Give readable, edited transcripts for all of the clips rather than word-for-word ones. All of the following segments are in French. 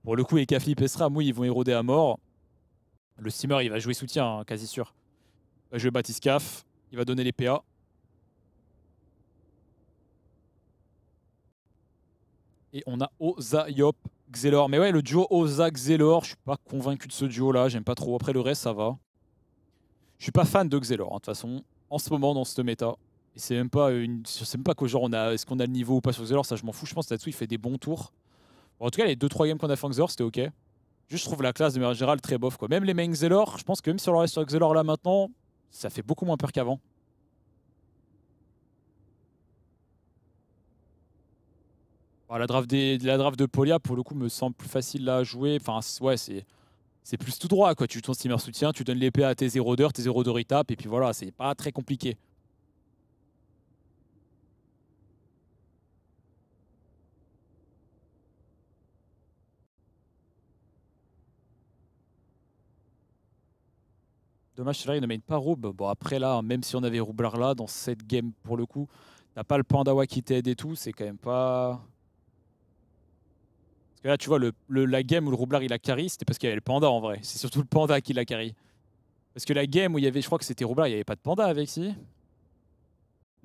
Pour le coup, les Flip et SRAM, oui, ils vont éroder à mort. Le Steamer, il va jouer soutien, hein, quasi sûr. Il va jouer Batiscaf, il va donner les PA. Et on a Oza, Yop, Xelor. Mais ouais, le duo Oza, Xelor, je suis pas convaincu de ce duo-là. J'aime pas trop. Après, le reste, ça va. Je suis pas fan de Xelor, hein, de toute façon. En ce moment, dans cette méta. Et c'est même pas une. C'est même pas qu'au genre, est-ce qu'on a le niveau ou pas sur Xelor, ça je m'en fous. Je pense que là-dessous, il fait des bons tours. Bon, en tout cas, les 2-3 games qu'on a fait en Xelor, c'était ok. Juste, je trouve la classe de manière générale très bof, quoi. Même les mains Xelor, je pense que même si on leur reste sur Xelor là maintenant, ça fait beaucoup moins peur qu'avant. Bon, la draft de Polia, pour le coup, me semble plus facile là à jouer. Enfin, ouais, c'est plus tout droit, quoi. Tu ton steamer soutien, tu donnes l'épée à tes 0 d'heure, tes 0 d'heure ils tapent, et puis voilà, c'est pas très compliqué. Dommage, celui-là, il ne mène pas Roub. Bon, après, là, même si on avait Roublard là, dans cette game, pour le coup, t'as pas le Pandawa qui t'aide et tout, c'est quand même pas. Parce que là, tu vois, la game où le Roublard il a carry, c'était parce qu'il y avait le Panda en vrai. C'est surtout le Panda qui l'a carry. Parce que la game où il y avait, je crois que c'était Roublard, il n'y avait pas de Panda avec, si.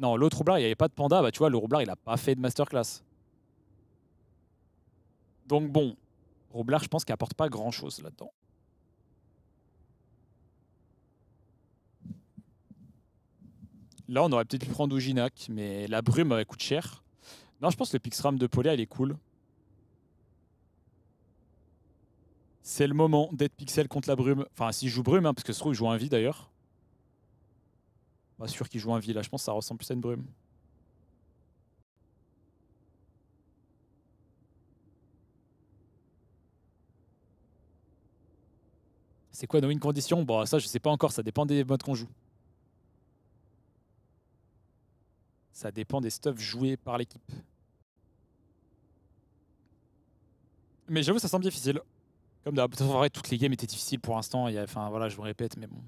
Non, l'autre Roublard, il n'y avait pas de Panda. Bah, tu vois, le Roublard, il a pas fait de masterclass. Donc bon, Roublard, je pense qu'il apporte pas grand-chose là-dedans. Là, on aurait peut-être pu prendre Ujinac, mais la brume coûte cher. Non, je pense que le Pixram de Polia, il est cool. C'est le moment d'être Pixel contre la brume. Enfin, s'il joue brume, hein, parce que ce trouve, il joue un vie d'ailleurs. Pas sûr qu'il joue un vie là, je pense que ça ressemble plus à une brume. C'est quoi nos win conditions? Bon, ça, je sais pas encore, ça dépend des modes qu'on joue. Ça dépend des stuffs joués par l'équipe. Mais j'avoue, ça semble difficile. Comme d'hab. En vrai, toutes les games étaient difficiles pour l'instant. Enfin, voilà, je me répète, mais bon.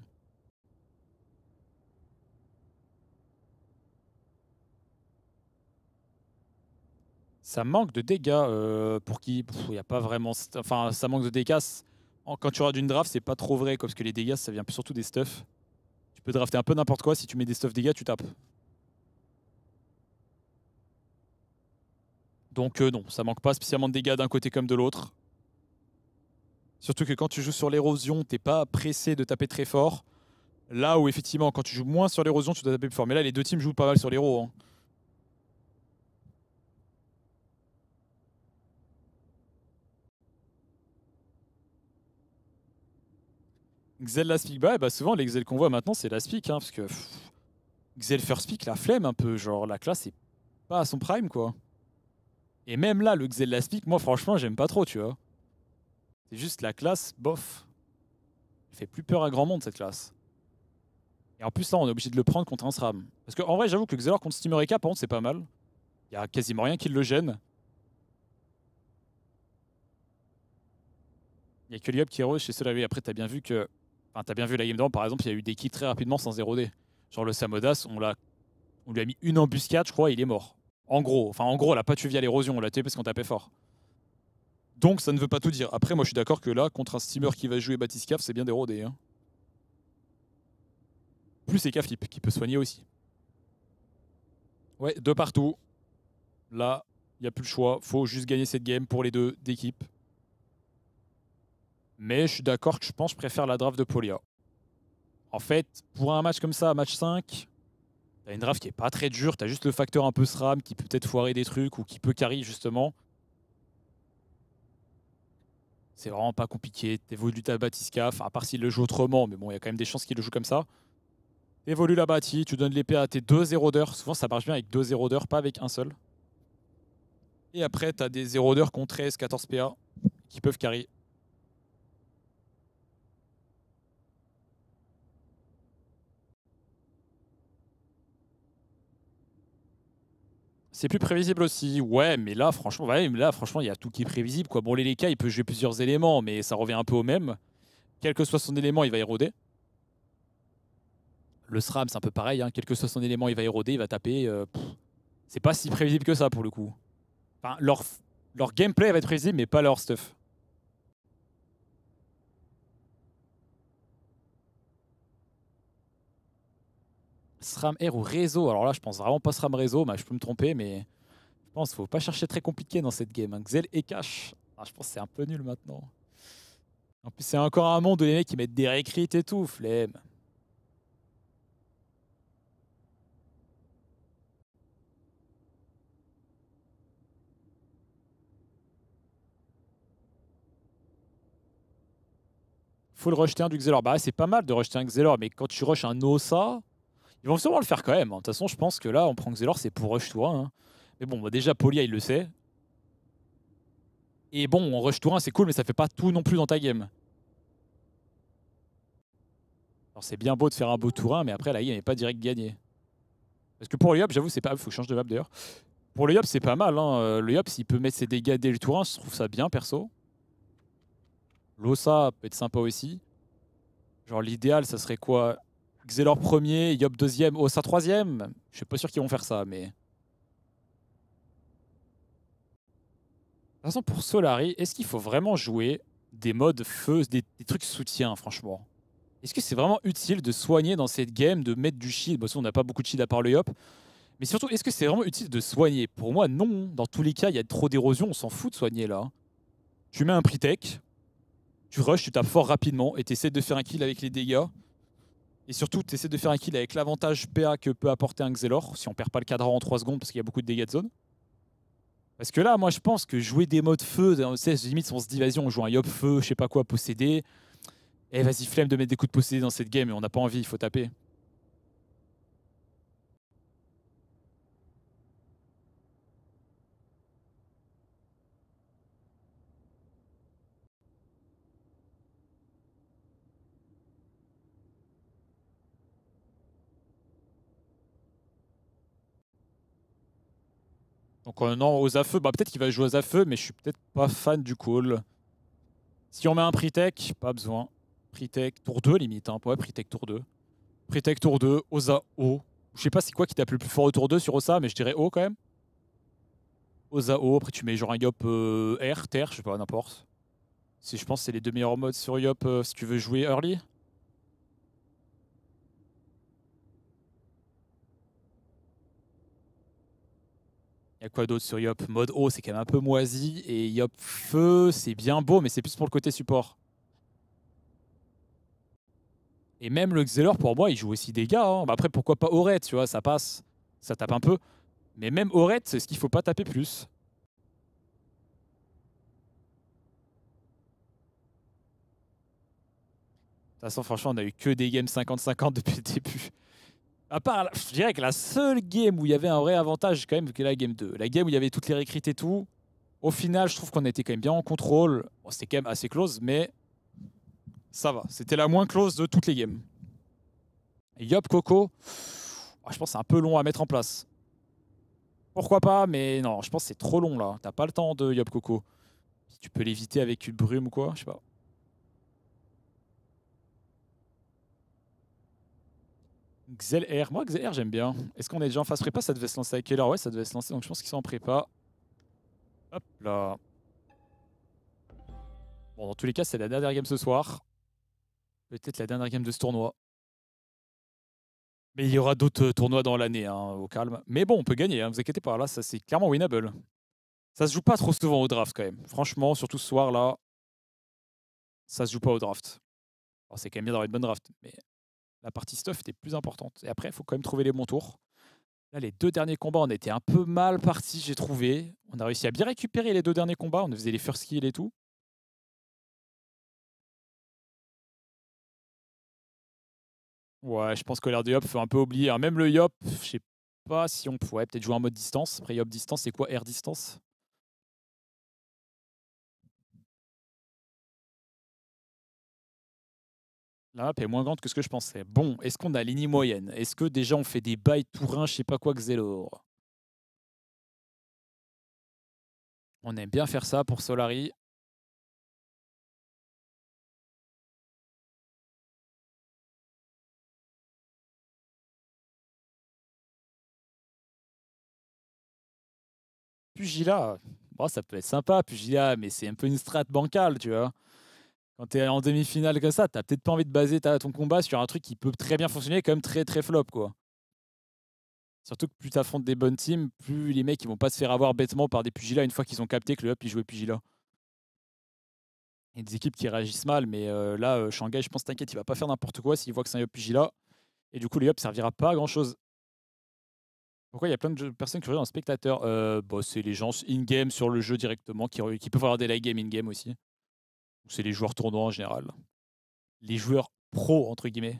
Ça manque de dégâts pour qui il n'y a pas vraiment. Enfin, ça manque de dégâts. Quand tu auras d'une draft, c'est pas trop vrai, quoi, parce que les dégâts, ça vient surtout des stuffs. Tu peux drafter un peu n'importe quoi. Si tu mets des stuffs dégâts, tu tapes. Donc, non, ça manque pas spécialement de dégâts d'un côté comme de l'autre. Surtout que quand tu joues sur l'érosion, t'es pas pressé de taper très fort. Là où, effectivement, quand tu joues moins sur l'érosion, tu dois taper plus fort. Mais là, les deux teams jouent pas mal sur l'héros, hein. Xel last pick, bah souvent les Xel qu'on voit maintenant c'est last pick, hein, parce que Xel first pick, la flemme un peu, genre la classe est pas à son prime quoi. Et même là, le Xel last pick, moi franchement j'aime pas trop, tu vois. C'est juste la classe, bof. Elle fait plus peur à grand monde cette classe. Et en plus là on est obligé de le prendre contre un SRAM. Parce qu'en vrai j'avoue que le Xelor contre Steamer Eka par contre c'est pas mal. Il y a quasiment rien qui le gêne. Il y a que Liop qui est heureux chez cela. Après t'as bien vu que. Enfin t'as bien vu la game d'avant par exemple, il y a eu des kills très rapidement sans 0D. Genre le Samodas, on lui a mis une embuscade, je crois, et il est mort. En gros, on l'a pas tué via l'érosion, on l'a tué parce qu'on tapait fort. Donc ça ne veut pas tout dire. Après, moi je suis d'accord que là, contre un steamer qui va jouer Batiscaf, c'est bien d'éroder, hein. Plus c'est Flip qui peut soigner aussi. Ouais, deux partout. Là, il n'y a plus le choix. Faut juste gagner cette game pour les deux d'équipe. Mais je suis d'accord que je pense que je préfère la draft de Polia. En fait, pour un match comme ça, match 5, t'as une draft qui est pas très dure. T'as juste le facteur un peu SRAM qui peut peut-être foirer des trucs ou qui peut carry justement. C'est vraiment pas compliqué. T'évolues ta Batiscaf, à part s'il le joue autrement, mais bon, il y a quand même des chances qu'il le joue comme ça. T'évolues la bâtie, tu donnes l'épée à tes deux 0 d'heure. Souvent, ça marche bien avec deux 0 d'heure, pas avec un seul. Et après, t'as des 0 d'heure contre 13, 14 PA qui peuvent carry. C'est plus prévisible aussi. Ouais, mais là, franchement, il y a tout qui est prévisible, quoi. Bon, les Leka, il peut jouer plusieurs éléments, mais ça revient un peu au même. Quel que soit son élément, il va éroder. Le SRAM, c'est un peu pareil, hein. Quel que soit son élément, il va éroder, il va taper. C'est pas si prévisible que ça, pour le coup. Enfin, leur gameplay va être prévisible, mais pas leur stuff. SRAM R ou réseau. Alors là, je pense vraiment pas SRAM réseau. Bah, je peux me tromper, mais je pense qu'il faut pas chercher très compliqué dans cette game, hein. Xel et cache. Ah, je pense que c'est un peu nul maintenant. En plus, c'est encore un monde où les mecs ils mettent des réécrites et tout. Flemme. Faut le rejeter un du Xelor. Bah, c'est pas mal de rejeter un Xelor, mais quand tu rushes un Osa, ils vont sûrement le faire quand même, hein. De toute façon, je pense que là, on prend Xelor, c'est pour rush tour 1, hein. Mais bon, bah, déjà, Polia, il le sait. Et bon, on rush tour 1, c'est cool, mais ça fait pas tout non plus dans ta game. Alors, c'est bien beau de faire un beau tour 1, mais après, la game n'est pas direct gagnée. Parce que pour le Yop, j'avoue, c'est pas. Faut que je change de map d'ailleurs. Pour le Yop, c'est pas mal, hein. Le Yop, s'il peut mettre ses dégâts dès le tour 1, je trouve ça bien, perso. L'Osa peut être sympa aussi. Genre, l'idéal, ça serait quoi? Xelor premier, Yop deuxième, Osa troisième. Je suis pas sûr qu'ils vont faire ça, mais. De toute façon, pour Solari, est-ce qu'il faut vraiment jouer des modes feu, des trucs soutien, franchement? Est-ce que c'est vraiment utile de soigner dans cette game, de mettre du shield? Bon, on n'a pas beaucoup de shield à part le Yop. Mais surtout, est-ce que c'est vraiment utile de soigner? Pour moi, non. Dans tous les cas, il y a trop d'érosion, on s'en fout de soigner là. Tu mets un pre-tech, tu rushes, tu tapes fort rapidement et tu essaies de faire un kill avec les dégâts. Et surtout, tu essaies de faire un kill avec l'avantage PA que peut apporter un Xelor, si on perd pas le cadran en 3 secondes parce qu'il y a beaucoup de dégâts de zone. Parce que là, moi, je pense que jouer des modes feu, limite, on se dit, vas-y, on joue un Yop feu, je sais pas quoi, possédé. Eh, vas-y, flemme de mettre des coups de possédé dans cette game, et on n'a pas envie, il faut taper. Donc non, aux feu, bah peut-être qu'il va jouer aux feu, mais je suis peut-être pas fan du call. Si on met un pre-tech, pas besoin. Pre-tech tour 2 limite, hein. Ouais, pre-tech tour 2. Pre-tech tour 2, Osa O. Je sais pas c'est quoi qui tape le plus fort au tour 2 sur Osa, mais je dirais O quand même. Osa O, après tu mets genre un Yop R, Terre, je sais pas, n'importe. Je pense que c'est les deux meilleurs modes sur Yop si tu veux jouer early. Il y a quoi d'autre sur Yop? Mode O, c'est quand même un peu moisi. Et Yop Feu, c'est bien beau, mais c'est plus pour le côté support. Et même le Xelor, pour moi, il joue aussi des gars, hein. Bah après, pourquoi pas Aurette, tu vois, ça passe. Ça tape un peu. Mais même Aurette, c'est ce qu'il faut pas taper plus. De toute façon, franchement, on a eu que des games 50-50 depuis le début. À part, je dirais que la seule game où il y avait un vrai avantage, quand même, c'est la game 2. La game où il y avait toutes les réécrites et tout, au final, je trouve qu'on était quand même bien en contrôle. Bon, c'était quand même assez close, mais ça va. C'était la moins close de toutes les games. Et Yop Coco, je pense que c'est un peu long à mettre en place. Pourquoi pas, mais non, je pense que c'est trop long là. T'as pas le temps de Yop Coco. Si tu peux l'éviter avec une brume ou quoi, je sais pas. Xel R, moi Xel R j'aime bien. Est-ce qu'on est déjà en phase prépa? Ça devait se lancer à quelle heure? Ouais, ça devait se lancer, donc je pense qu'ils sont en prépa. Hop là. Bon, dans tous les cas, c'est la dernière game ce soir. Peut-être la dernière game de ce tournoi. Mais il y aura d'autres tournois dans l'année, hein, au calme. Mais bon, on peut gagner, hein, vous inquiétez pas. Là, ça c'est clairement winnable. Ça se joue pas trop souvent au draft quand même. Franchement, surtout ce soir là, ça se joue pas au draft. Alors, c'est quand même bien d'avoir une bonne draft, mais la partie stuff était plus importante. Et après, il faut quand même trouver les bons tours. Là, les deux derniers combats, on était un peu mal partis, j'ai trouvé. On a réussi à bien récupérer les deux derniers combats. On faisait les first kills et tout. Ouais, je pense que l'air de Yop faut un peu oublier, hein. Même le Yop, je sais pas si on pourrait peut-être jouer en mode distance. Après, Yop distance, c'est quoi Air distance? La map est moins grande que ce que je pensais. Bon, est-ce qu'on a ligne moyenne? Est-ce que déjà on fait des bails tourins, je sais pas quoi, Xelor? On aime bien faire ça pour Solari. Pugilat, bon, ça peut être sympa, Pugilat, mais c'est un peu une strat bancale, tu vois. Quand t'es en demi-finale comme ça, t'as peut-être pas envie de baser ton combat sur un truc qui peut très bien fonctionner, comme très très flop, quoi. Surtout que plus tu affrontes des bonnes teams, plus les mecs ils vont pas se faire avoir bêtement par des pugilats une fois qu'ils ont capté que le up il jouait pugilat. Il y a des équipes qui réagissent mal, mais là, Shanghai, je pense, t'inquiète, il va pas faire n'importe quoi s'il voit que c'est un up pugilat. Et du coup, le up servira pas à grand chose. Pourquoi il y a plein de personnes qui regardent en spectateur bah, c'est les gens in-game sur le jeu directement qui peuvent avoir des late game in-game aussi. C'est les joueurs tournois en général. Les joueurs pro, entre guillemets.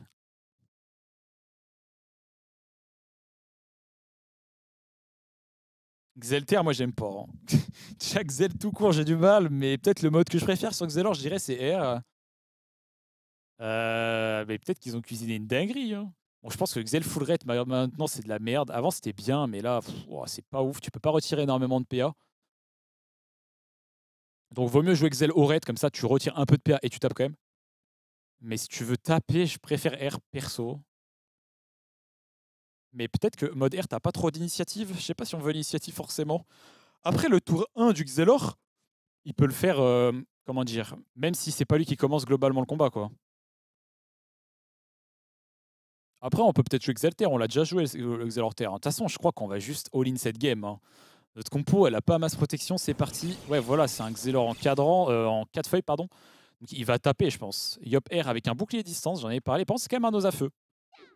Xelter, moi j'aime pas. Hein. Déjà Xel tout court, j'ai du mal, mais peut-être le mode que je préfère sur Xelor, je dirais, c'est R. Mais peut-être qu'ils ont cuisiné une dinguerie. Hein. Bon, je pense que Xel full rate, maintenant c'est de la merde. Avant c'était bien, mais là, c'est pas ouf. Tu peux pas retirer énormément de PA. Donc vaut mieux jouer Xel au raid, comme ça tu retires un peu de PA et tu tapes quand même. Mais si tu veux taper, je préfère R perso. Mais peut-être que mode R, t'as pas trop d'initiative. Je sais pas si on veut l'initiative forcément. Après, le tour 1 du Xelor, il peut le faire, comment dire, même si c'est pas lui qui commence globalement le combat, quoi. Après, on peut peut-être jouer Xelter, on l'a déjà joué le Xelorter. De toute façon, je crois qu'on va juste all-in cette game. Hein. Notre compo, elle a pas masse protection, c'est parti. Ouais, voilà, c'est un Xelor en cadran, en 4 feuilles, pardon. Donc il va taper, je pense. Yop R avec un bouclier distance, j'en ai parlé. Je pense que c'est quand même un os à feu.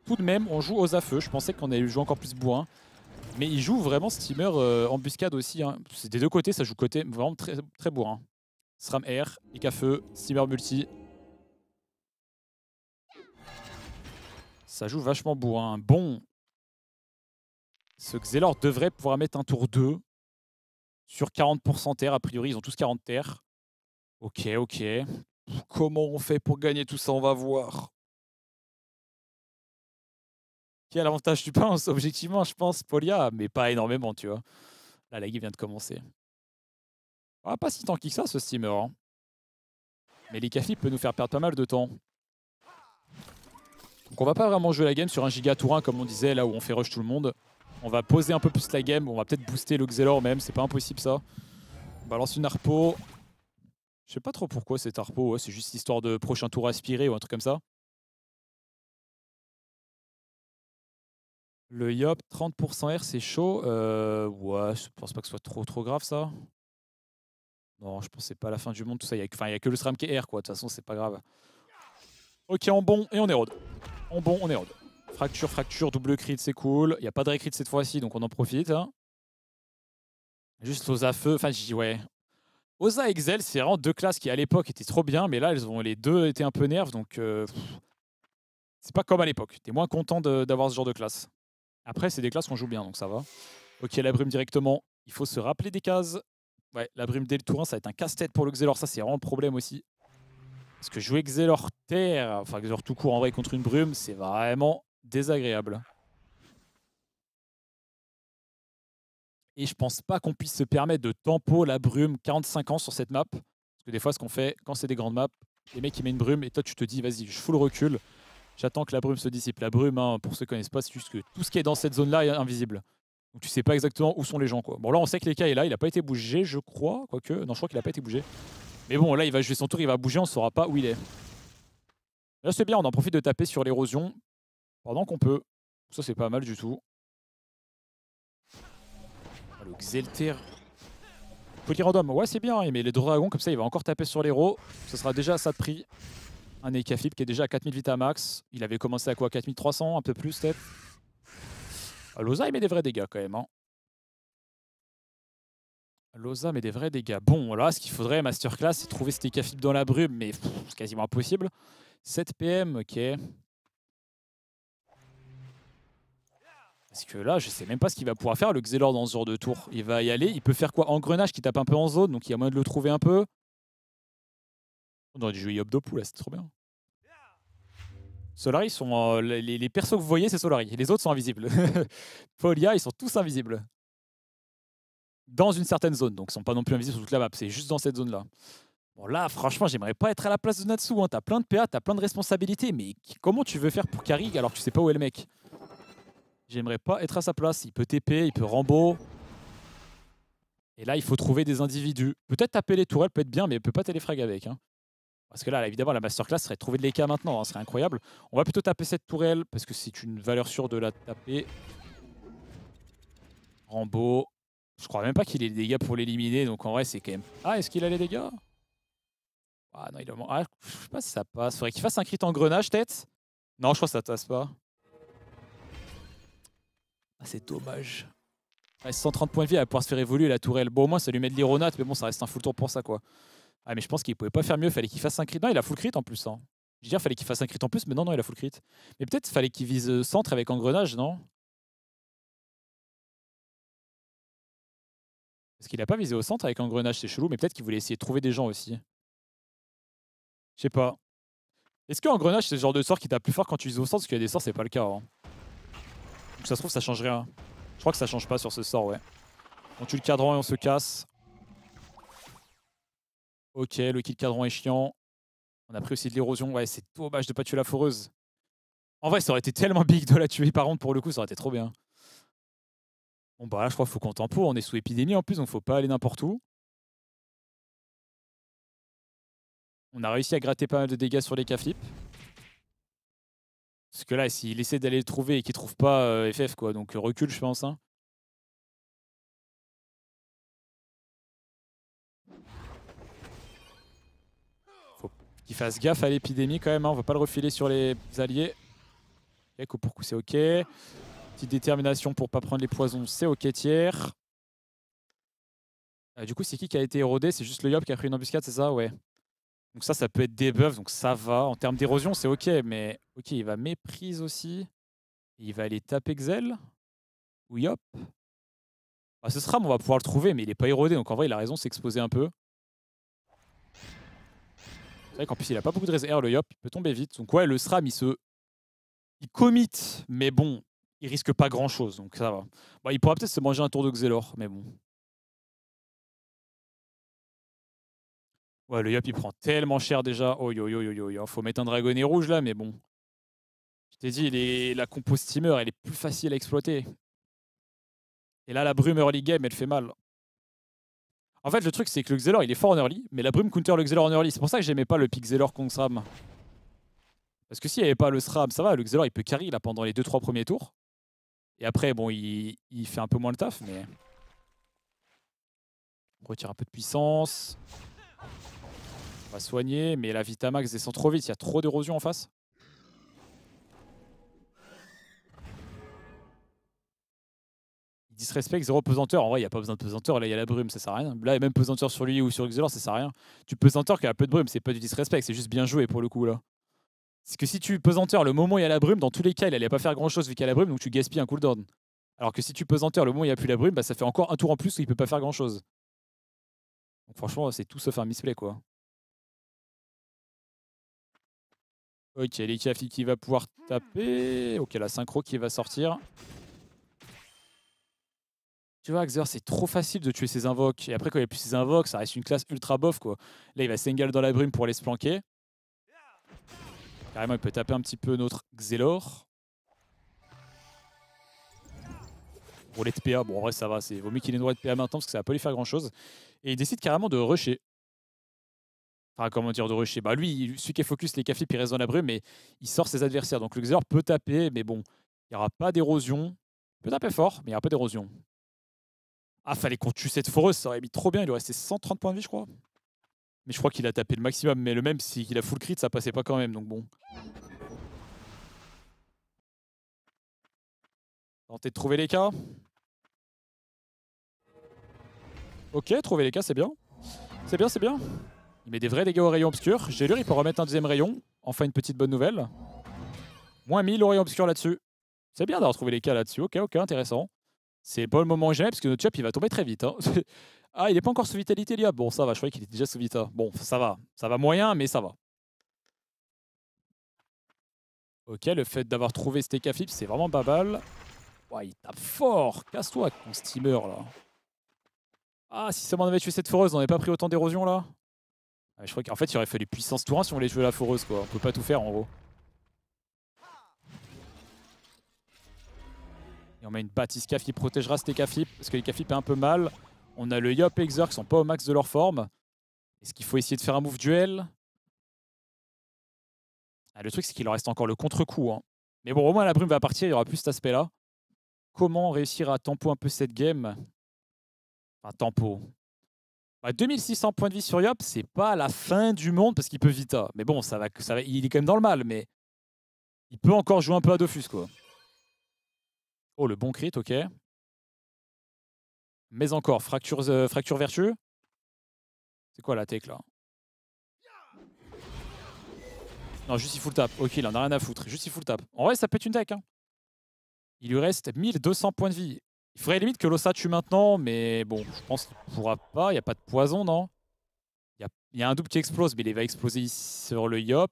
Tout de même, on joue aux à feu. Je pensais qu'on allait jouer encore plus bourrin. Mais il joue vraiment steamer embuscade aussi. Hein. C'est des deux côtés, ça joue côté vraiment très, très bourrin. SRAM R, IK feu, steamer multi. Ça joue vachement bourrin. Bon. Ce Xelor devrait pouvoir mettre un tour 2 sur 40% terre. A priori, ils ont tous 40 terres. Ok, ok. Comment on fait pour gagner tout ça? On va voir. Qui a l'avantage, tu penses? Objectivement, je pense Polia, mais pas énormément, tu vois. Là, la game vient de commencer. Ah, pas si tant que ça, ce steamer. Hein. Mais l'Ikaflip peut nous faire perdre pas mal de temps. Donc on va pas vraiment jouer la game sur un giga tour 1 comme on disait, là où on fait rush tout le monde. On va poser un peu plus la game, on va peut-être booster le Xelor même, c'est pas impossible ça. On balance une harpo. Je sais pas trop pourquoi cette harpo, ouais, c'est juste histoire de prochain tour aspiré ou un truc comme ça. Le Yop, 30% R, c'est chaud. Ouais, je pense pas que ce soit trop grave ça. Non, je pense que c'est pas la fin du monde tout ça. Il y a que le SRAM qui est R quoi, de toute façon c'est pas grave. Ok, en bon et on érode. En bon, on érode. Fracture, fracture, double crit, c'est cool. Il n'y a pas de recrit cette fois-ci, donc on en profite. Hein. Juste Osa feu, enfin je dis ouais. Osa et Xel, c'est vraiment deux classes qui à l'époque étaient trop bien, mais là les deux étaient un peu nerfs, donc c'est pas comme à l'époque. T'es moins content d'avoir ce genre de classe. Après, c'est des classes qu'on joue bien, donc ça va. Ok, la brume directement. Il faut se rappeler des cases. Ouais, la brume dès le tour 1, ça va être un casse-tête pour le Xelor. Ça, c'est vraiment le problème aussi. Parce que jouer Xelor terre, enfin Xelor tout court en vrai contre une brume, c'est vraiment désagréable. Et je pense pas qu'on puisse se permettre de tempo la brume 45 ans sur cette map. Parce que des fois, ce qu'on fait, quand c'est des grandes maps, les mecs ils mettent une brume et toi tu te dis, vas-y, je fous le recul. J'attends que la brume se dissipe. La brume, hein, pour ceux qui connaissent pas, c'est juste que tout ce qui est dans cette zone-là est invisible. Donc tu sais pas exactement où sont les gens. Quoi. Bon là, on sait que l'Eka est là, il a pas été bougé, je crois. Quoique, non, je crois qu'il a pas été bougé. Mais bon, là, il va jouer son tour, il va bouger, on saura pas où il est. Là, c'est bien, on en profite de taper sur l'érosion pendant qu'on peut. Ça, c'est pas mal du tout. Ah, le Xelter. Polyrandom, ouais, c'est bien, mais les dragons, comme ça, il va encore taper sur l'héros. Ce sera déjà ça de prix. Un Ekaflip qui est déjà à 4000 vita max. Il avait commencé à quoi? 4300, un peu plus peut-être. Ah, Loza, il met des vrais dégâts quand même. Hein. Loza met des vrais dégâts. Bon, là, ce qu'il faudrait, masterclass, c'est trouver cet Ekaflip dans la brume, mais c'est quasiment impossible. 7 PM, ok. Parce que là, je sais même pas ce qu'il va pouvoir faire, le Xelor, dans ce genre de tour. Il va y aller, il peut faire quoi? Engrenage qui tape un peu en zone, donc il y a moyen de le trouver un peu. On aurait dû jouer Yobdopu, là, c'est trop bien. Solari, sont, les persos que vous voyez, c'est Solari. Les autres sont invisibles. Polia, ils sont tous invisibles. Dans une certaine zone, donc ils sont pas non plus invisibles sur toute la map, c'est juste dans cette zone-là. Bon là, franchement, j'aimerais pas être à la place de Natsu. Hein. T'as plein de PA, t'as plein de responsabilités, mais comment tu veux faire pour carry alors que tu sais pas où est le mec? J'aimerais pas être à sa place. Il peut TP, il peut Rambo. Et là, il faut trouver des individus. Peut-être taper les tourelles peut être bien, mais il peut pas téléfrag avec. Hein. Parce que là, évidemment, la masterclass serait de trouver de l'EK maintenant. Hein, ce serait incroyable. On va plutôt taper cette tourelle parce que c'est une valeur sûre de la taper. Rambo. Je crois même pas qu'il ait les dégâts pour l'éliminer, donc en vrai, c'est quand même... Ah, est-ce qu'il a les dégâts? Ah non, il a... Ah, je sais pas si ça passe. Faudrait qu'il fasse un crit engrenage, peut-être? Non, je crois que ça passe pas. Ah, c'est dommage. Ouais, 130 points de vie, elle va pouvoir se faire évoluer la tourelle. Bon, au moins, ça lui met de l'ironate, mais bon, ça reste un full tour pour ça, quoi. Ah, mais je pense qu'il pouvait pas faire mieux. Fallait qu'il fasse un crit. Non, il a full crit en plus. Hein. Je veux dire, fallait qu'il fasse un crit en plus, mais non, non, il a full crit. Mais peut-être fallait qu'il vise centre avec engrenage, non? Parce qu'il a pas visé au centre avec engrenage, c'est chelou, mais peut-être qu'il voulait essayer de trouver des gens aussi. Je sais pas. Est-ce que engrenage, c'est le genre de sort qui tape plus fort quand tu vises au centre? Parce qu'il y a des sorts, c'est pas le cas. Hein. Donc ça se trouve, ça change rien. Je crois que ça change pas sur ce sort, ouais. On tue le cadran et on se casse. Ok, le kill cadran est chiant. On a pris aussi de l'érosion. Ouais, c'est dommage de pas tuer la foreuse. En vrai, ça aurait été tellement big de la tuer par contre, pour le coup, ça aurait été trop bien. Bon, bah là, je crois qu'il faut qu'on tempo. On est sous épidémie en plus, donc faut pas aller n'importe où. On a réussi à gratter pas mal de dégâts sur les K-flip. Parce que là, s'il essaie d'aller le trouver et qu'il trouve pas FF, quoi. Donc recule, je pense. Hein. Faut qu'il fasse gaffe à l'épidémie quand même. Hein. On va pas le refiler sur les alliés. Ok, coup pour coup, c'est ok. Petite détermination pour pas prendre les poisons, c'est ok tiers. Du coup, c'est qui a été érodé? C'est juste le Yop qui a pris une embuscade, c'est ça? Ouais. Donc ça peut être des buffs, donc ça va. En termes d'érosion, c'est ok, mais ok, il va méprise aussi. Il va aller taper Xel. Ou Yop. Bah, ce SRAM, on va pouvoir le trouver, mais il est pas érodé, donc en vrai, il a raison de s'exposer un peu. C'est vrai qu'en plus, il a pas beaucoup de réserve, le Yop, il peut tomber vite. Donc ouais, le SRAM, il commit, mais bon, il risque pas grand-chose, donc ça va. Bon, il pourra peut-être se manger un tour de Xelor, mais bon. Ouais, le Yop, il prend tellement cher déjà. Oh yo yo yo yo yo. Faut mettre un dragonnet rouge là, mais bon. Je t'ai dit, la compo steamer, elle est plus facile à exploiter. Et là, la brume early game, elle fait mal. En fait, le truc, c'est que le Xelor, il est fort en early, mais la brume counter le Xelor en early. C'est pour ça que j'aimais pas le pick Xelor contre SRAM. Parce que s'il n'y avait pas le SRAM, ça va, le Xelor, il peut carry là pendant les 2-3 premiers tours. Et après, bon, il fait un peu moins le taf, mais... On retire un peu de puissance. On va soigner, mais la Vitamax descend trop vite, il y a trop d'érosion en face. Il disrespecte 0 pesanteur. En vrai, il n'y a pas besoin de pesanteur. Là, il y a la brume, ça sert à rien. Là, il y a même pesanteur sur lui ou sur Xelor, ça sert à rien. Tu pesanteur qui a peu de brume, c'est pas du disrespect, c'est juste bien joué pour le coup là. C'est que si tu pesanteur le moment où il y a la brume, dans tous les cas, il allait pas faire grand chose vu qu'il y a la brume, donc tu gaspilles un cooldown. Alors que si tu pesanteur le moment où il n'y a plus la brume, bah, ça fait encore un tour en plus où il peut pas faire grand chose. Donc franchement, c'est tout sauf un misplay quoi. Ok, l'Ekiafi qui va pouvoir taper. Ok, la synchro qui va sortir. Tu vois, Xer, c'est trop facile de tuer ses invoques. Et après, quand il n'y a plus ses invoques, ça reste une classe ultra buff, quoi. Là, il va single dans la brume pour aller se planquer. Carrément, il peut taper un petit peu notre Xelor. Pour les PA, bon, en vrai, ça va. C'est vaut mieux qu'il ait une droite de PA maintenant parce que ça va pas lui faire grand-chose. Et il décide carrément de rusher. Enfin, comment dire de rusher? Bah, lui, celui qui est focus, les cafés, il reste dans la brume, mais il sort ses adversaires. Donc, le Xelor peut taper, mais bon, il n'y aura pas d'érosion. Il peut taper fort, mais il n'y aura pas d'érosion. Ah, fallait qu'on tue cette foreuse, ça aurait mis trop bien. Il lui restait 130 points de vie, je crois. Mais je crois qu'il a tapé le maximum. Mais le même, s'il a full crit, ça passait pas quand même. Donc bon. Tenter de trouver les cas. Ok, trouver les cas, c'est bien. C'est bien, c'est bien. Il met des vrais dégâts au rayon obscur. Gélure, il peut remettre un deuxième rayon. Enfin, une petite bonne nouvelle. Moins 1000 au rayon obscur là-dessus. C'est bien d'avoir trouvé les cas là-dessus. Ok, ok, intéressant. C'est pas le moment jamais parce que notre chap, il va tomber très vite. Hein. Ah, il est pas encore sous vitalité, Lia. Bon, ça va, je croyais qu'il était déjà sous vita. Bon, ça va. Ça va moyen, mais ça va. Ok, le fait d'avoir trouvé Steka Flip, c'est vraiment pas mal. Ouais, il tape fort. Casse-toi avec ton steamer, là. Ah, si seulement on avait tué cette foreuse, on n'avait pas pris autant d'érosion, là. Ouais, je crois qu'en fait, il aurait fallu puissance tour 1 si on voulait jouer la foreuse, quoi. On peut pas tout faire, en gros. Et on met une bâtisse Caf qui protégera Steka Flip, parce que les Caflip est un peu mal. On a le Yop et Xer qui sont pas au max de leur forme. Est-ce qu'il faut essayer de faire un move duel? Ah, le truc, c'est qu'il leur reste encore le contre-coup. Hein. Mais bon, au moins, la brume va partir, il y aura plus cet aspect-là. comment réussir à tempo un peu cette game. Enfin, tempo. Bah, 2600 points de vie sur Yop, c'est pas la fin du monde parce qu'il peut Vita. Mais bon, il est quand même dans le mal, mais il peut encore jouer un peu à Dofus, quoi. Oh, le bon crit, ok. Mais encore, fracture vertu. C'est quoi la tech, là? Non, juste il full tap. Ok, il en a rien à foutre. Juste il full tap. En vrai, ça peut être une tech, hein. Il lui reste 1200 points de vie. Il faudrait limite que Losa tue maintenant, mais bon, je pense qu'il pourra pas. Il n'y a pas de poison, non? Il y a un double qui explose, mais il va exploser ici sur le Yop.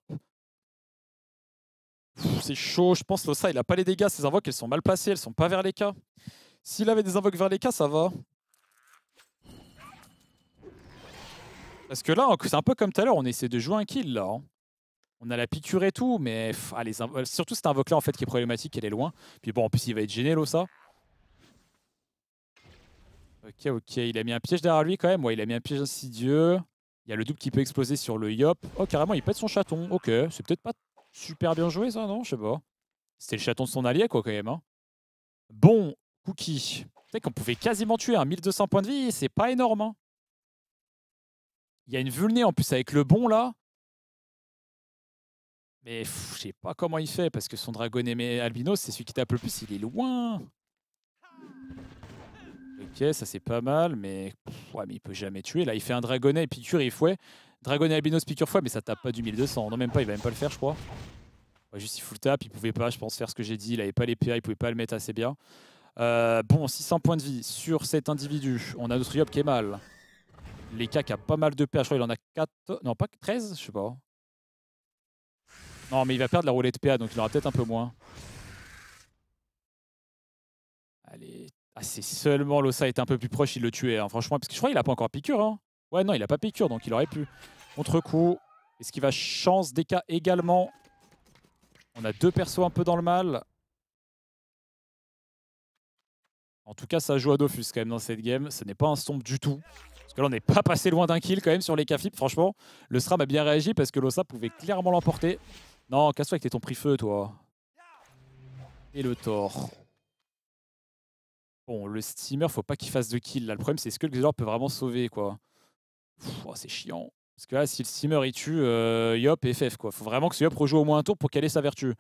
C'est chaud, je pense Losa, il a pas les dégâts. Ses invoques, elles sont mal placées, elles sont pas vers les K. S'il avait des invoques vers les K, ça va. Parce que là, c'est un peu comme tout à l'heure, on essaie de jouer un kill, là, hein. On a la piqûre et tout, mais surtout cette invoque-là, en fait, qui est problématique, elle est loin. Puis bon, en plus, il va être gêné, Losa. Ok, ok, il a mis un piège derrière lui quand même. Ouais, il a mis un piège insidieux. Il y a le double qui peut exploser sur le Yop. Oh, carrément, il pète son chaton. Ok, c'est peut-être pas super bien joué, ça, non? Je sais pas. C'était le chaton de son allié, quoi, quand même, hein. Bon, Cookie. Tu sais qu'on pouvait quasiment tuer un 1200 points de vie, c'est pas énorme, hein. Il y a une vulnée en plus avec le bon, là. Mais je sais pas comment il fait, parce que son dragon aimé albinos, c'est celui qui tape le plus, il est loin. Ok, ça c'est pas mal, mais ouais, mais il peut jamais tuer. Là, il fait un dragonnet, piqûre et fouet. Dragonnet albinos, piqûre fouet, mais ça tape pas du 1200. Non, même pas, il va même pas le faire, je crois. Ouais, juste il full tap, il pouvait pas, je pense, faire ce que j'ai dit. Il avait pas les PA, il pouvait pas le mettre assez bien. Bon, 600 points de vie sur cet individu. On a notre Yop qui est mal. Les qui a pas mal de PA, je crois qu'il en a 4. Non, pas 13, je sais pas. Non, mais il va perdre la roulette PA, donc il aura peut-être un peu moins. Allez. Ah, c'est seulement Losa était un peu plus proche, il le tuait, hein, franchement. Parce que je crois qu'il a pas encore piqûre, hein. Ouais, non, il a pas piqûre, donc il aurait pu. Contre-coup. Est-ce qu'il va chance DK également? On a deux persos un peu dans le mal. En tout cas, ça joue à Dofus quand même dans cette game. Ce n'est pas un stomp du tout. Parce que là, on n'est pas passé loin d'un kill quand même sur les K-flip. Franchement, le SRAM a bien réagi parce que Losa pouvait clairement l'emporter. Non, casse-toi avec ton prix-feu, toi. Et le Thor. Bon, le steamer, faut pas qu'il fasse de kill. Là, le problème, c'est ce que le Xelor peut vraiment sauver, quoi. Oh, c'est chiant. Parce que là, si le steamer, il tue Yop et FF, quoi. Faut vraiment que ce Yop rejoue au moins un tour pour caler sa vertu.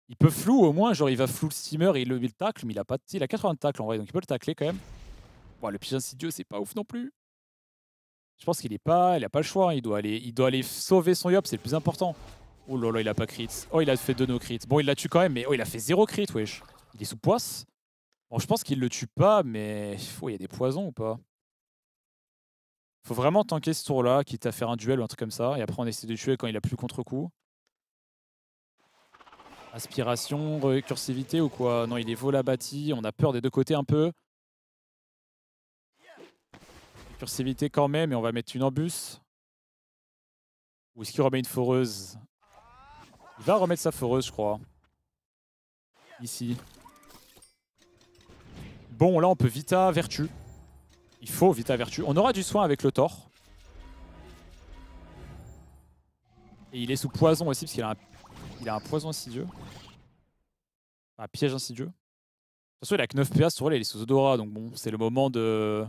Il peut flou au moins, genre il va flou le steamer et il le tacle, mais il a pas il a 80 de tacle en vrai, donc il peut le tacler quand même. Bon, le piège insidieux, c'est pas ouf non plus. Je pense qu'il a pas le choix, hein. Il doit aller sauver son Yop, c'est le plus important. Oh là là, il a pas crit. Oh, il a fait 2 no crit. Bon, il l'a tue quand même, mais oh, il a fait 0 crit, wesh. Il est sous poisse. Bon, je pense qu'il le tue pas, mais oh, il y a des poisons ou pas? Faut vraiment tanker ce tour-là, quitte à faire un duel ou un truc comme ça. Et après, on essaie de tuer quand il a plus contre-coup. Aspiration, récursivité ou quoi? Non, il est vol abattu. On a peur des deux côtés un peu. Récursivité quand même, et on va mettre une embus. Ou est-ce qu'il remet une foreuse? Il va remettre sa foreuse, je crois. Ici. Bon, là, on peut Vita Vertu. Il faut Vita Vertu. On aura du soin avec le Thor. Et il est sous poison aussi, parce qu'il a un poison insidieux. Un piège insidieux. De toute façon, il a que 9 PA sur il est sous Odora, donc bon, c'est le moment de...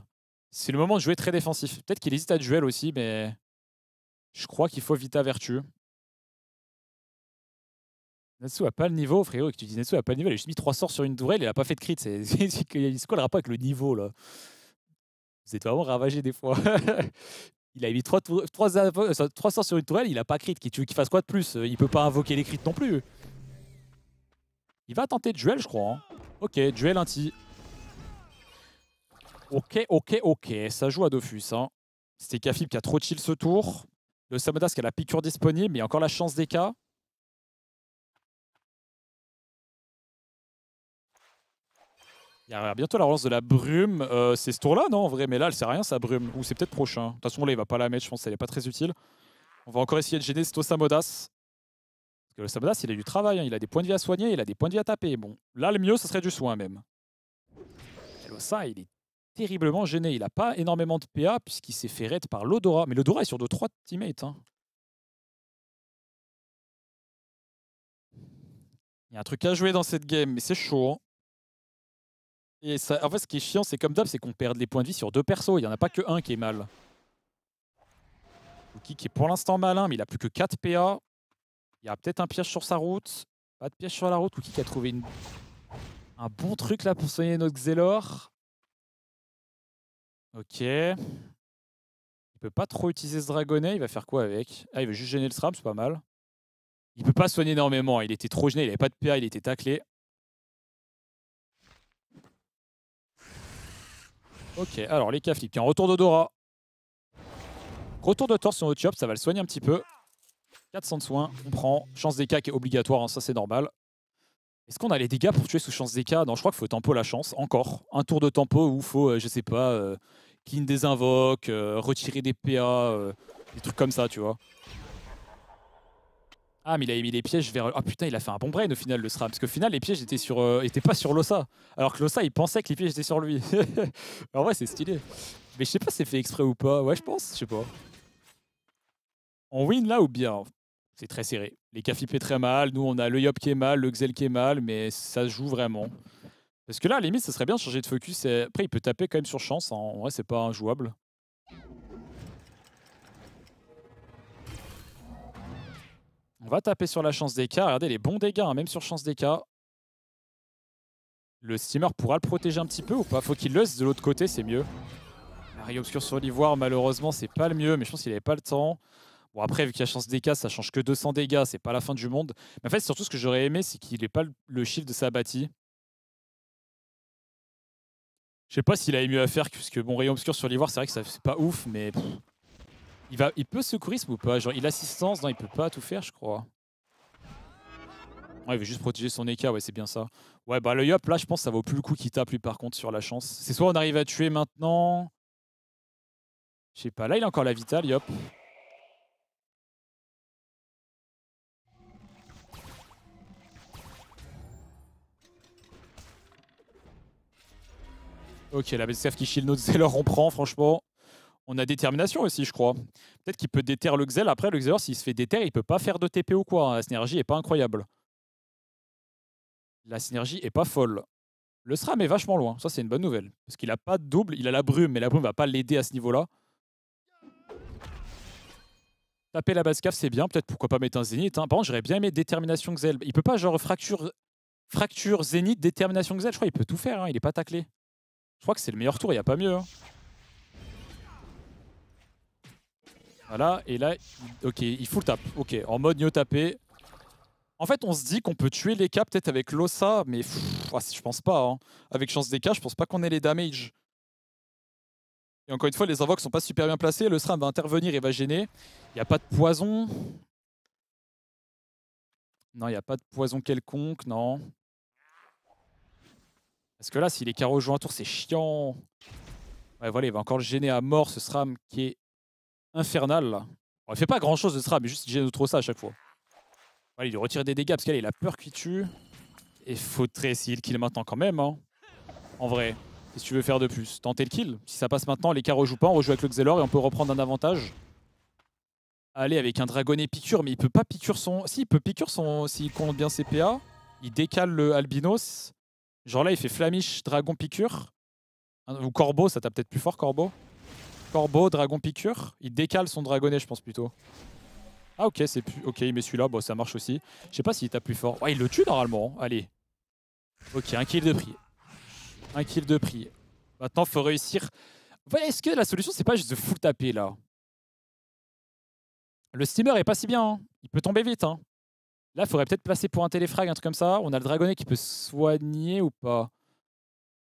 C'est le moment de jouer très défensif. Peut-être qu'il hésite à duel aussi, mais... Je crois qu'il faut Vita Vertu. Netsu a pas le niveau, frérot. Et que tu dis Netsu a pas le niveau, il a juste mis 3 sorts sur une tourelle, il a pas fait de crit. C'est quoi le rapport avec le niveau, là? Vous êtes vraiment ravagé des fois. Il a mis 3 sorts sur une tourelle, il a pas crit. Tu veux qu'il fasse quoi de plus? Il peut pas invoquer les crits non plus. Il va tenter duel, je crois, hein. Ok, duel inti. Ok, ok, ok. Ça joue à Dofus, hein. C'était Kafib qui a trop chill ce tour. Le Samodas qui a la piqûre disponible, mais il y a encore la chance des cas. Il y a bientôt la relance de la brume. C'est ce tour-là, non, en vrai? Mais là, elle sert à rien, sa brume. Ou c'est peut-être prochain. De toute façon, là, il va pas la mettre. Je pense qu'elle est pas très utile. On va encore essayer de gêner ce Samodas. Parce que le Samodas, il a du travail, hein. Il a des points de vie à soigner, il a des points de vie à taper. Bon, là, le mieux, ce serait du soin, même. Et ça, il est terriblement gêné. Il a pas énormément de PA, puisqu'il s'est fait raid par l'Odora. Mais l'Odora est sur 2-3 teammates, hein. Il y a un truc à jouer dans cette game, mais c'est chaud, hein. Et ça, en fait, ce qui est chiant, c'est comme d'hab, c'est qu'on perd les points de vie sur 2 persos. Il n'y en a pas que un qui est mal. Cookie qui est pour l'instant malin, mais il a plus que 4 PA. Il y a peut-être un piège sur sa route. Pas de piège sur la route. Cookie qui a trouvé un bon truc là pour soigner notre Xelor. Ok. Il peut pas trop utiliser ce dragonnet. Il va faire quoi avec? Ah, il veut juste gêner le SRAM, c'est pas mal. Il peut pas soigner énormément. Il était trop gêné. Il avait pas de PA. Il était taclé. Ok, alors les K-Flip. Qui est en retour d'odorat. Retour de torse sur notre chop. Ça va le soigner un petit peu. 400 de soins. On prend. Chance DK qui est obligatoire. Hein, ça, c'est normal. Est-ce qu'on a les dégâts pour tuer sous chance DK? Non, je crois qu'il faut tempo la chance. Encore. Un tour de tempo où il faut, je sais pas, clean des invoques, retirer des PA, des trucs comme ça, tu vois. Ah, mais il a mis les pièges vers... Ah putain, il a fait un bon brain au final, le SRAM. Parce qu'au final, les pièges étaient pas sur Lossa. Alors que Lossa, il pensait que les pièges étaient sur lui. En vrai, c'est stylé. Mais je sais pas si c'est fait exprès ou pas. Ouais, je pense. Je sais pas. On win là ou bien? C'est très serré. Les K-Flip est très mal. Nous, on a le Yop qui est mal, le Xel qui est mal. Mais ça se joue vraiment. Parce que là, à la limite, ça serait bien de changer de focus. Et... Après, il peut taper quand même sur chance. Hein. En vrai, c'est pas injouable. On va taper sur la chance des K. Regardez les bons dégâts, hein, même sur chance des K. Le steamer pourra le protéger un petit peu ou pas? Faut qu'il le laisse de l'autre côté, c'est mieux. La rayon obscure sur l'ivoire, malheureusement, c'est pas le mieux. Mais je pense qu'il avait pas le temps. Bon, après, vu qu'il y a chance des K, ça change que 200 dégâts. C'est pas la fin du monde. Mais en fait, surtout, ce que j'aurais aimé, c'est qu'il ait pas le shield de sa bâtie. Je sais pas s'il avait mieux à faire, parce que bon, rayon obscur sur l'ivoire, c'est vrai que c'est pas ouf, mais pff, il peut secourisme ou pas? Genre, il assistance, non, il peut pas tout faire, je crois. Ouais, il veut juste protéger son EK, ouais, c'est bien ça. Ouais, bah le Yop, là, je pense que ça vaut plus le coup qu'il tape, lui, par contre, sur la chance. C'est soit on arrive à tuer maintenant. Je sais pas, là, il a encore la vitale, Yop. Ok, la BSF qui shield notre Xelor, on prend, franchement. On a détermination aussi, je crois. Peut-être qu'il peut déterre le Xel. Après, le Xelor, s'il se fait déterre, il peut pas faire de TP ou quoi. Hein. La synergie est pas incroyable. La synergie est pas folle. Le SRAM est vachement loin. Ça, c'est une bonne nouvelle. Parce qu'il a pas de double. Il a la brume, mais la brume va pas l'aider à ce niveau-là. Taper la base cave, c'est bien. Peut-être pourquoi pas mettre un Zénith. Hein. Par contre, j'aurais bien aimé détermination Xel. Il peut pas, genre, fracture Zénith, détermination Xel. Je crois qu'il peut tout faire. Hein. Il est pas taclé. Je crois que c'est le meilleur tour. Il n'y a pas mieux. Hein. Voilà. Et là, ok, il full tap. Ok, en mode Nio tapé. En fait, on se dit qu'on peut tuer les K peut-être avec l'Ossa, mais je pense pas. Hein. Avec chance des K, je pense pas qu'on ait les damages. Et encore une fois, les invoques sont pas super bien placés. Le SRAM va intervenir et va gêner. Il n'y a pas de poison. Non, il n'y a pas de poison quelconque, non. Parce que là, s'il est carreau joint un tour, c'est chiant. Ouais, voilà, il va encore le gêner à mort, ce SRAM qui est infernal. Là. Bon, il fait pas grand-chose de SRAM, mais juste il gêne trop ça à chaque fois. Voilà, il lui retire des dégâts parce qu'il a peur qu'il tue. Et faudrait essayer le kill maintenant quand même. Hein. En vrai, qu'est-ce que tu veux faire de plus? Tenter le kill. Si ça passe maintenant, les K rejouent pas, on rejoue avec le Xelor et on peut reprendre un avantage. Allez, avec un dragonnet piqûre, mais il peut pas piqûre son... Si, il peut piqûre son... S'il compte bien ses PA. Il décale le albinos. Genre là, il fait flamiche, dragon piqûre. Ou corbeau, ça tape peut-être plus fort, corbeau. Corbeau, dragon piqûre. Il décale son dragonnet, je pense plutôt. Ah ok, c'est plus... Ok, il met celui-là, bon, ça marche aussi. Je sais pas s'il tape plus fort. Ouais, il le tue normalement. Allez. Ok, un kill de prix. Un kill de prix. Maintenant, faut réussir... Ouais, est-ce que la solution, c'est pas juste de full taper, là? Le steamer est pas si bien, hein. Il peut tomber vite. Hein. Là, il faudrait peut-être placer pour un téléfrag, un truc comme ça. On a le dragonnet qui peut soigner ou pas?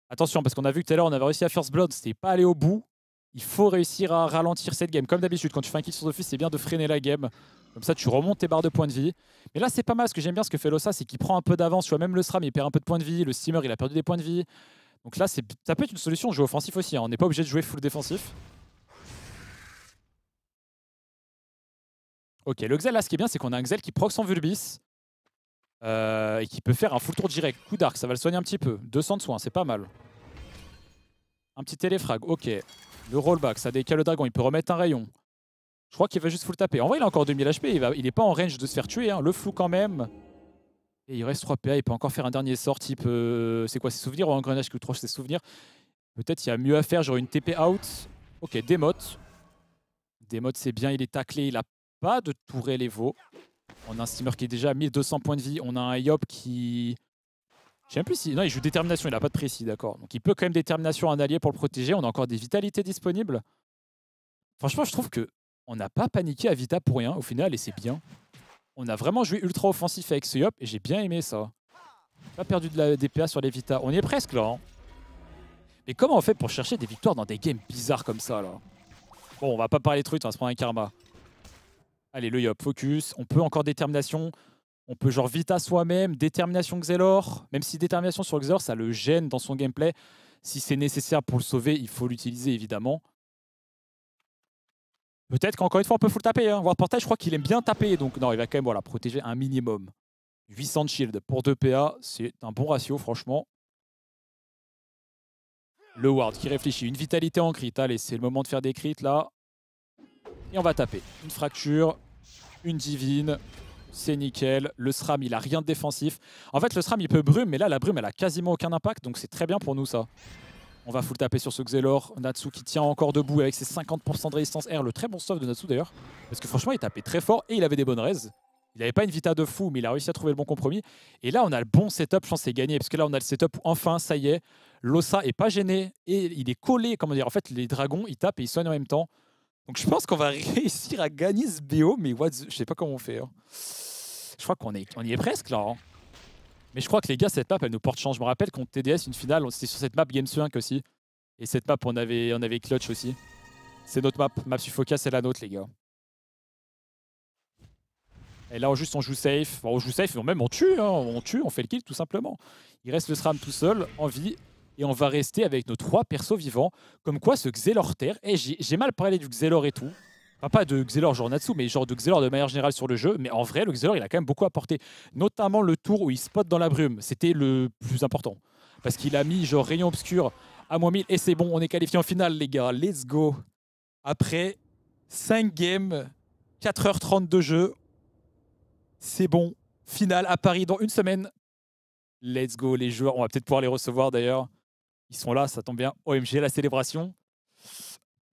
Attention, parce qu'on a vu que tout à l'heure, on avait réussi à First Blood, c'était pas aller au bout. Il faut réussir à ralentir cette game. Comme d'habitude, quand tu fais un kill sur Dofus, c'est bien de freiner la game. Comme ça, tu remontes tes barres de points de vie. Mais là, c'est pas mal. Ce que j'aime bien, ce que fait Lossa, c'est qu'il prend un peu d'avance. Tu vois, même le SRAM, il perd un peu de points de vie. Le steamer, il a perdu des points de vie. Donc là, ça peut être une solution de jouer offensif aussi. Hein. On n'est pas obligé de jouer full défensif. Ok, le Xel, là, ce qui est bien, c'est qu'on a un Xel qui proc son Vulbis. Et qui peut faire un full tour direct. Coup d'arc, ça va le soigner un petit peu. 200 de soins, c'est pas mal. Un petit téléfrag, ok. Le rollback, ça décale le dragon, il peut remettre un rayon. Je crois qu'il va juste full taper. En vrai, il a encore 2000 HP, il est pas en range de se faire tuer. Hein. Le flou quand même. Et il reste 3 PA, il peut encore faire un dernier sort type... c'est quoi, c'est souvenir ou engrenage que trop c'est souvenir? Peut-être il y a mieux à faire, genre une TP out. Ok, démote. Démote c'est bien, il est taclé, il a pas de tourelle Evo. On a un steamer qui est déjà à 1200 points de vie. On a un Yop qui... Je sais même plus si... Non, il joue détermination, il a pas de précis, d'accord. Donc il peut quand même détermination un allié pour le protéger. On a encore des vitalités disponibles. Franchement, je trouve que on n'a pas paniqué à Vita pour rien au final et c'est bien. On a vraiment joué ultra offensif avec ce Yop et j'ai bien aimé ça. Pas perdu de la DPA sur les Vita. On y est presque là. Hein. Mais comment on fait pour chercher des victoires dans des games bizarres comme ça là? Bon, on va pas parler trucs, on va se prendre un karma. Allez, le Yop, focus. On peut encore détermination. On peut genre Vita soi-même, détermination Xelor. Même si détermination sur Xelor, ça le gêne dans son gameplay. Si c'est nécessaire pour le sauver, il faut l'utiliser évidemment. Peut-être qu'encore une fois, on peut full taper. Hein. Voir portail, je crois qu'il aime bien taper. Donc non, il va quand même voilà, protéger un minimum. 800 de shield pour 2 PA, c'est un bon ratio franchement. Le Ward qui réfléchit. Une vitalité en crit. Allez, c'est le moment de faire des crits là. Et on va taper. Une fracture, une divine. C'est nickel. Le SRAM, il a rien de défensif. En fait, le SRAM, il peut brume, mais là, la brume, elle a quasiment aucun impact. Donc c'est très bien pour nous ça. On va full taper sur ce Xelor. Natsu qui tient encore debout avec ses 50% de résistance R. Le très bon stuff de Natsu d'ailleurs. Parce que franchement, il tapait très fort et il avait des bonnes raises. Il n'avait pas une vita de fou, mais il a réussi à trouver le bon compromis. Et là, on a le bon setup. Je pense que c'est gagné. Parce que là, on a le setup où enfin, ça y est, Losa est pas gêné. Et il est collé. Comment dire? En fait, les dragons, ils tapent et ils soignent en même temps. Donc je pense qu'on va réussir à gagner ce BO. Mais je sais pas comment on fait. Hein. Je crois qu'on y est presque là. Hein. Mais je crois que les gars, cette map, elle nous porte chance. Je me rappelle contre TDS, une finale, c'était sur cette map Games 5 aussi. Et cette map, on avait clutch aussi. C'est notre map. Map Suffoca, c'est la nôtre, les gars. Et là, on joue safe. Enfin, on joue safe, même on tue. Hein. On tue, on fait le kill, tout simplement. Il reste le SRAM tout seul, en vie. Et on va rester avec nos 3 persos vivants. Comme quoi, ce Xelor Terre... j'ai mal parlé du Xelor et tout. Enfin, pas de Xelor genre Natsu, mais genre de Xelor de manière générale sur le jeu. Mais en vrai, le Xelor, il a quand même beaucoup apporté. Notamment le tour où il spot dans la brume. C'était le plus important. Parce qu'il a mis genre rayon obscur à -1000. Et c'est bon, on est qualifié en finale, les gars. Let's go. Après 5 games, 4h30 de jeu. C'est bon. Finale à Paris dans une semaine. Let's go, les joueurs. On va peut-être pouvoir les recevoir d'ailleurs. Ils sont là, ça tombe bien. OMG, la célébration.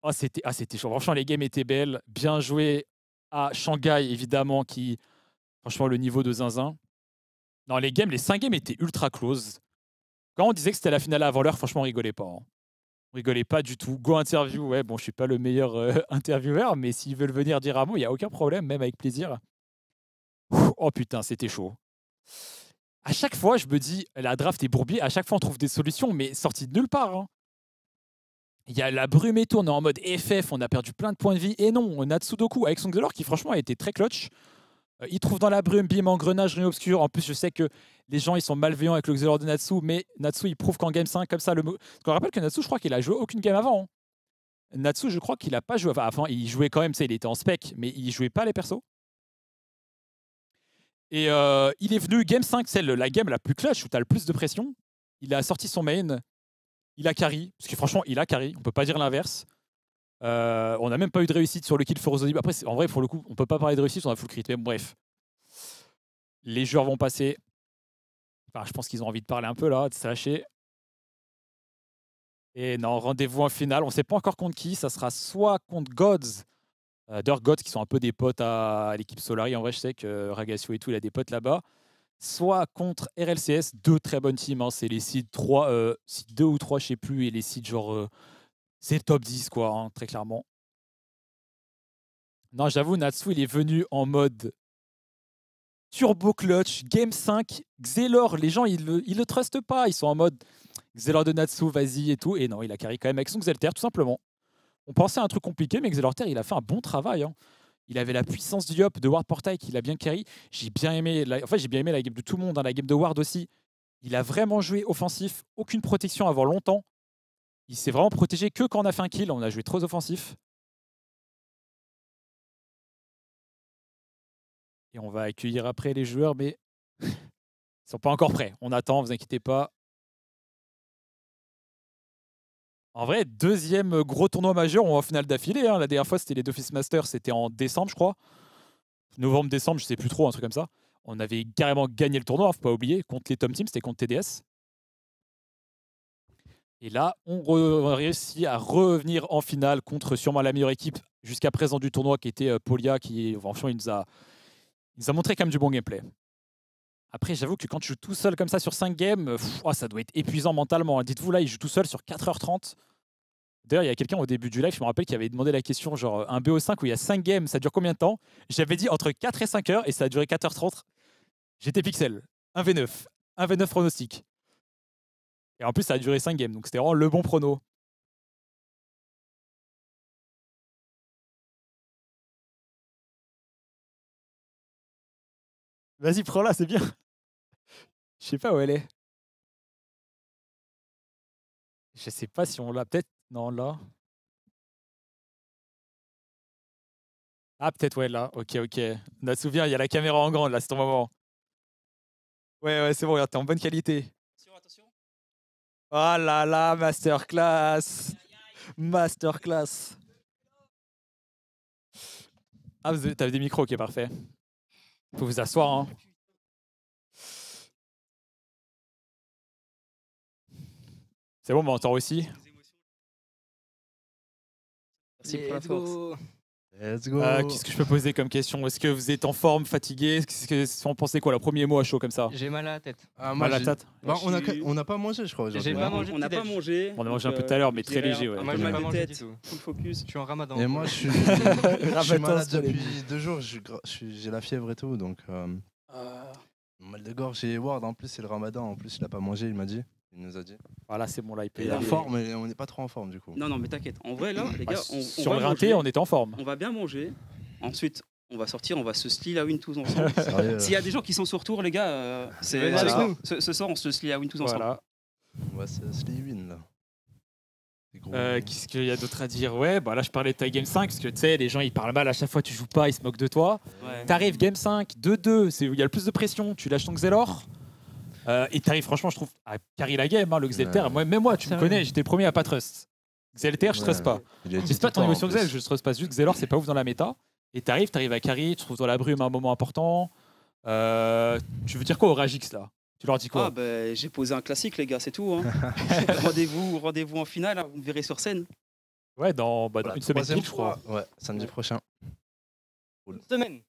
Oh, c'était chaud. Franchement, les games étaient belles. Bien joué à Shanghai, évidemment, qui... Franchement, le niveau de zinzin. Non, les 5 games étaient ultra close. Quand on disait que c'était la finale avant l'heure, franchement, on rigolait pas. Hein. On rigolait pas du tout. Go interview, ouais, bon, je suis pas le meilleur intervieweur, mais s'ils veulent venir dire un mot, il n'y a aucun problème, même avec plaisir. Oh putain, c'était chaud. À chaque fois, je me dis, la draft est bourbier, à chaque fois, on trouve des solutions, mais sorties de nulle part. Hein. Il y a la brume et tout, on est en mode FF, on a perdu plein de points de vie. Et non, Natsudoku avec son Xelor qui franchement a été très clutch. Il trouve dans la brume, bim, engrenage, rayon obscur. En plus, je sais que les gens ils sont malveillants avec le Xelor de Natsu, mais Natsu il prouve qu'en game 5, comme ça, Parce qu'on rappelle que Natsu, je crois qu'il a joué aucune game avant. Hein. Natsu, je crois qu'il a pas joué. Enfin, avant, il jouait quand même, il était en spec, mais il jouait pas les persos. Et il est venu game 5, c'est la game la plus clutch où tu as le plus de pression. Il a sorti son main. Il a carry, parce que franchement, il a carry. On peut pas dire l'inverse. On n'a même pas eu de réussite sur le kill for Ozzy. Après, en vrai, pour le coup, on peut pas parler de réussite, on a full crit. Mais bref. Les joueurs vont passer. Enfin, je pense qu'ils ont envie de parler un peu là, de se lâcher. Et non, rendez-vous en finale. On ne sait pas encore contre qui. Ça sera soit contre Gods. D'ailleurs, Gods qui sont un peu des potes à l'équipe Solari. En vrai, je sais que Ragacio et tout, il a des potes là-bas. Soit contre RLCS, 2 très bonnes teams. Hein. C'est les seeds 3, seed 2 ou 3, je sais plus. Et les seeds genre... c'est le top 10, quoi, hein, très clairement. Non, j'avoue, Natsu, il est venu en mode turbo clutch, game 5, Xelor. Les gens, ils le trustent pas. Ils sont en mode Xelor de Natsu, vas-y et tout. Et non, il a carry quand même avec son Xelter, tout simplement. On pensait à un truc compliqué, mais Xelter, il a fait un bon travail. Hein. Il avait la puissance du Yop de Ward Portail qu'il a bien carry. J'ai bien aimé j'ai bien aimé la game de tout le monde, hein, la game de Ward aussi. Il a vraiment joué offensif, aucune protection avant longtemps. Il s'est vraiment protégé que quand on a fait un kill. On a joué trop offensif. Et on va accueillir après les joueurs, mais ils sont pas encore prêts. On attend, vous inquiétez pas. En vrai, 2e gros tournoi majeur, on va en finale d'affilée. Hein. La dernière fois, c'était les Dofus Masters, c'était en décembre, je crois. Novembre-décembre, je sais plus trop, un truc comme ça. On avait carrément gagné le tournoi, faut pas oublier, contre les Tom Team, c'était contre TDS. Et là, on réussit à revenir en finale contre sûrement la meilleure équipe jusqu'à présent du tournoi, qui était Polia, qui franchement, il nous a montré quand même du bon gameplay. Après, j'avoue que quand tu joues tout seul comme ça sur 5 games, ça doit être épuisant mentalement. Dites-vous, là, il joue tout seul sur 4h30. D'ailleurs, il y a quelqu'un au début du live, je me rappelle, qui avait demandé la question, genre un BO5 où il y a 5 games, ça dure combien de temps? J'avais dit entre 4 et 5 heures et ça a duré 4h30. J'étais pixel. 1v9. 1v9 pronostic. Et en plus, ça a duré 5 games, donc c'était vraiment le bon prono. Vas-y, prends-la, c'est bien. Je sais pas où elle est. Je sais pas si on l'a. Peut-être. Non, là. Ah, peut-être, ouais, là. Ok, ok. On a souvenir, il y a la caméra en grande, là, c'est ton moment. Ouais, ouais, c'est bon, regarde, t'es en bonne qualité. Attention, attention. Oh là là, masterclass. Masterclass. Ah, t'avais des micros, ok, parfait. Faut vous asseoir, hein. C'est bon, mais on entend aussi. Merci pour la force. Let's go. Qu'est-ce que je peux poser comme question? Est-ce que vous êtes en forme, fatigué? On pensait quoi, le premier mot à chaud comme ça? J'ai mal à la tête. Ah, Mal à la tête? Bah, on n'a pas mangé, je crois. J'ai pas mangé. On n'a pas mangé. On a mangé un peu tout à l'heure, mais très léger, ouais. Moi, j'ai mal pas de mangé tête. du tout. Full focus. Je suis en ramadan. Et moi, je suis Ramadan, malade c'est depuis 2 jours. J'ai la fièvre et tout, donc mal de gorge. Et Ward, en plus, c'est le ramadan. En plus, il a pas mangé, il m'a dit. Il nous a dit. Voilà, c'est bon, là, il peut y Il est en aller. forme, mais on n'est pas trop en forme, du coup. Non, non, mais t'inquiète. En vrai, là, les gars, on Sur va le rinté, manger, on était en forme. on va bien manger. Ensuite, on va sortir, on va se sli la win tous ensemble. Sérieux, S'il y a des gens qui sont sur tour, les gars, Venez avec nous. ce soir, on se sli la win tous ensemble. Voilà. on va se win là. C'est gros. Qu'est-ce qu'il y a d'autre à dire? Ouais, bah là, je parlais de ta Game 5, parce que tu sais, les gens, ils parlent mal à chaque fois, tu joues pas, ils se moquent de toi. Ouais. T'arrives Game 5, 2-2, c'est où il y a le plus de pression, tu lâches ton Xelor. Et t'arrives, franchement, je trouve, à carry la game, hein, le Xelter. Ouais. Même moi, tu me Sérieux. connais, j'étais le premier à pas trust. Xelter, je stresse pas. Il a dit C'est pas tout ton le temps, émotion en Xel, plus. je stresse pas juste Xelor, c'est pas ouf dans la méta. Et t'arrives à carry, tu te trouves dans la brume à un moment important. Tu veux dire quoi au Ragix là? Tu leur dis quoi? Ah, ben, j'ai posé un classique, les gars, c'est tout. Hein. Rendez-vous en finale, hein, vous me verrez sur scène. Ouais, dans Voilà, une semaine troisième pile, je crois. fois. Ouais, samedi prochain. Semaine.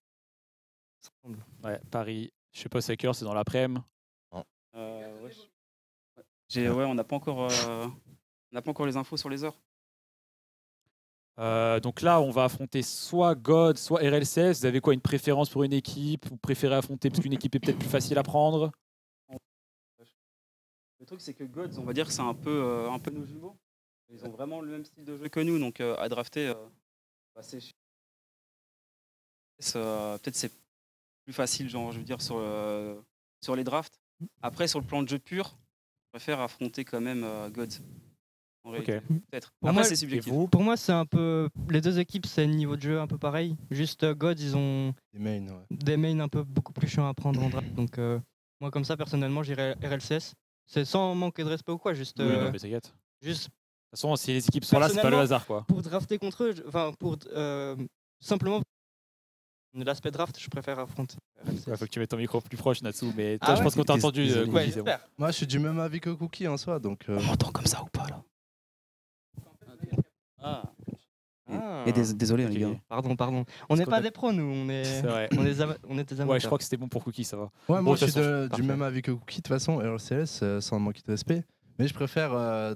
Ouais, Paris. Je sais pas c'est à quelle heure, c'est dans l'après-midi. Ouais. Ouais, on n'a pas encore les infos sur les heures. Donc là, on va affronter soit God, soit RLCS. Vous avez quoi, une préférence pour une équipe? Vous préférez affronter parce qu'une équipe est peut-être plus facile à prendre? Le truc, c'est que Gods, on va dire que c'est un peu nos jumeaux. Ils ont vraiment le même style de jeu que nous, donc à drafter, c'est peut-être c'est plus facile, genre, je veux dire, sur les drafts. Après, sur le plan de jeu pur, je préfère affronter quand même Gods. En réalité, peut-être. Pour Après, moi, c'est Et subjectif. vous? Pour moi, c'est un peu. Les deux équipes, c'est un niveau de jeu un peu pareil. Juste Gods, ils ont Les mains, ouais. des mains un peu beaucoup plus chiants à prendre en draft. Donc, moi, comme ça, personnellement, j'irais RLCS. C'est sans manquer de respect ou quoi, juste, Oui, non, mais t'inquiète. De juste toute façon, si les équipes sont là, c'est pas le Personnellement, hasard, quoi. pour drafter contre eux. Enfin, pour simplement l'aspect draft, je préfère affronter RLCS. Ouais, faut que tu mettes ton micro plus proche, Natsu. Mais toi, Ah je ouais? pense qu'on t'a entendu. Désolé. Cookie, Ouais, c'est bon. j'espère. Moi, je suis du même avis que Cookie en soi, donc. On m'entend comme ça ou pas, là? Ah. Et désolé, Ok. les gars. Pardon. On Parce n'est qu'on pas a- des pros, nous. On est, C'est vrai. on est des amateurs. Ouais, je crois que c'était bon pour Cookie, ça va. Ouais, Bon, moi de je toute suis façon, du parfait. même avis que Cookie, de toute façon, RLCS, sans manquer de respect. Mais je préfère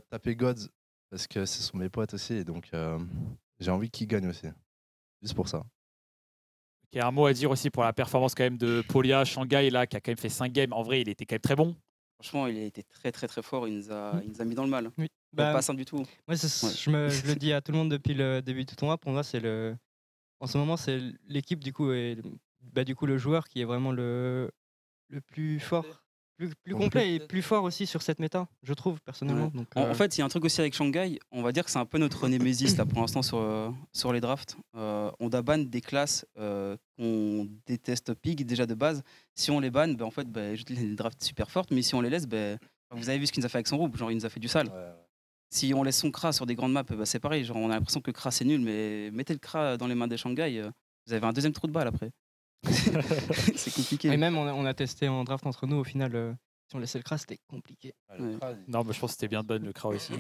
taper Gods, parce que ce sont mes potes aussi, et donc j'ai envie qu'ils gagnent aussi. Juste pour ça. Il y a un mot à dire aussi pour la performance quand même de Polia, Shanghai, là, qui a quand même fait 5 games. En vrai, il était quand même très bon. Franchement, il a été très très très fort. Il nous a mis dans le mal. Oui. Bah, pas simple du tout. Moi, je le dis à tout le monde depuis le début du tournoi. Pour moi, en ce moment, c'est l'équipe du coup et du coup le joueur qui est vraiment le plus fort, plus complet et plus fort aussi sur cette méta, je trouve personnellement. Ouais. Donc, En fait, il y a un truc aussi avec Shanghai. On va dire que c'est un peu notre némésis là pour l'instant sur les drafts. On doit ban des classes qu'on déteste pig déjà de base. Si on les banne, en fait, je dis des drafts super fortes. Mais si on les laisse, vous avez vu ce qu'il nous a fait avec son groupe. Genre, il nous a fait du sale. Si on laisse son Kra sur des grandes maps, c'est pareil. Genre, on a l'impression que Kra c'est nul, mais mettez le Kra dans les mains des Shanghai, vous avez un deuxième trou de balle après. C'est compliqué. Et même, on a testé en draft entre nous. Au final, si on laissait le crash, c'était compliqué. Ouais. Non, mais je pense que c'était bien de ban le Kra aussi.